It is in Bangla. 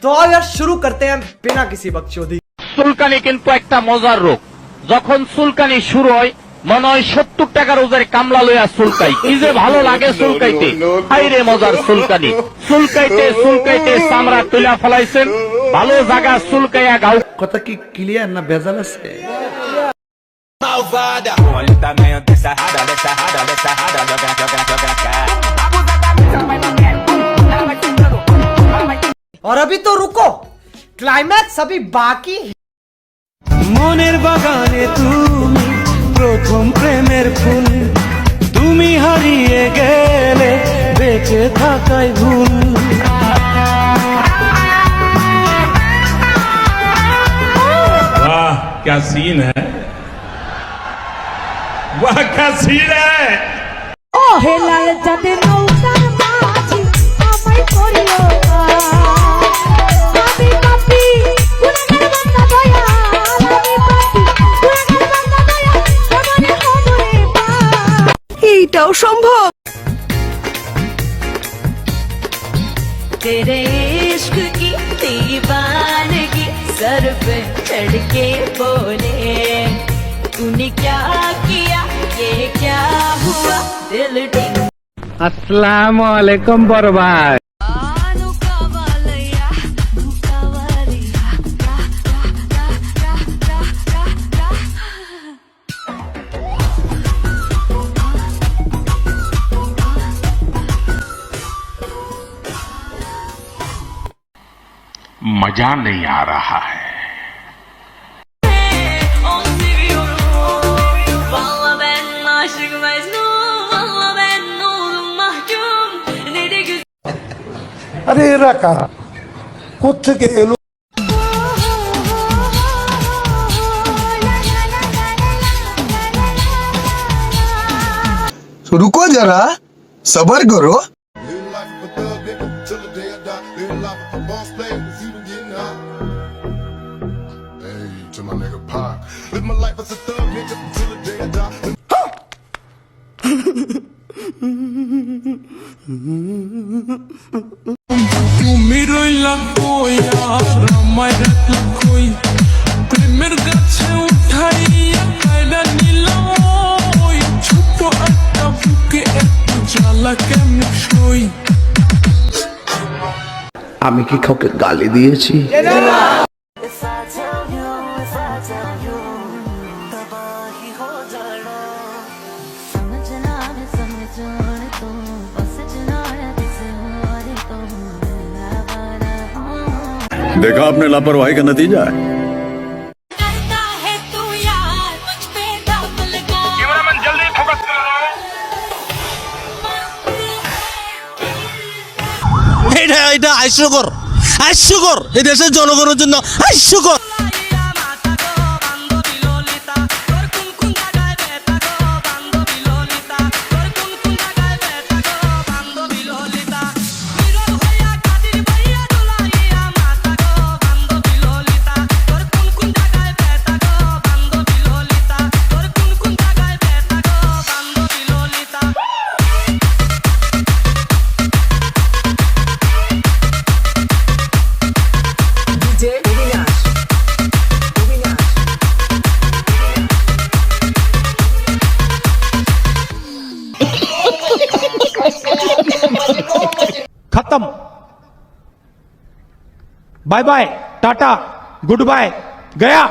तो आओ यार शुरू करते हैं बिना किसी बकचोदी। চুলকানি কিন্তু একটা মজার রোগ। যখন চুলকানি শুরু হয় মনে হয় 70 টাকার ওজনের কামলা লইয়া চুলকাই, কি যে ভালো লাগে চুলকাইতে। হাইরে মজার চুলকানি, চুলকাইতে চুলকাইতে চামড়া তুলা ফলাইছেন, ভালো জায়গা চুলকাইয়া গাও। কথা কি ক্লিয়ার না ভেজাল আছে? और अभी तो रुको, क्लाइमैक्स अभी बाकी है। মনের বাগানে তুমি প্রথম প্রেমের ফুল, তুমি হারিয়ে গেলে বেঁচে থাকাই ভুল। वाह क्या सीन है, वाह क्या सीन है। ও হে লাল চাঁদের নৌকার মাঝি আমায় করিও আমি পাপি গুনাহগার বান্দা দয়া আমি পাপি গুনাহগার বান্দা দয়া সবরে হদরে পা এইটাও সম্ভব। तेरे इश्क की दीवानगी सर पे चढ़ के बोले तूने क्या किया ये क्या हुआ दिल डिंग। আসসালামু আলাইকুম বড় ভাই। मजा नहीं आ रहा है। আরে এরা কারা, কোত্থেকে এলো? रुको जरा सबर करो। তুমি রইলা কই আর আমায় রাখলা কই, প্রেমের গাছে উঠাইয়া কাইরা নিলাম ওই ছোট একটা বুকে এত জ্বালা কেমন সই। আমি কি কাউকে গালি দিয়েছি? देखा आपने लापरवाही का नतीजा है। ক্যামেরাম্যান জলদি ফোকাস করো। এটা এটা হাস্যকর, হাস্যকর, এই দেশের জনগণের জন্য হাস্যকর। खत्म, bye bye, tata, goodbye, गया।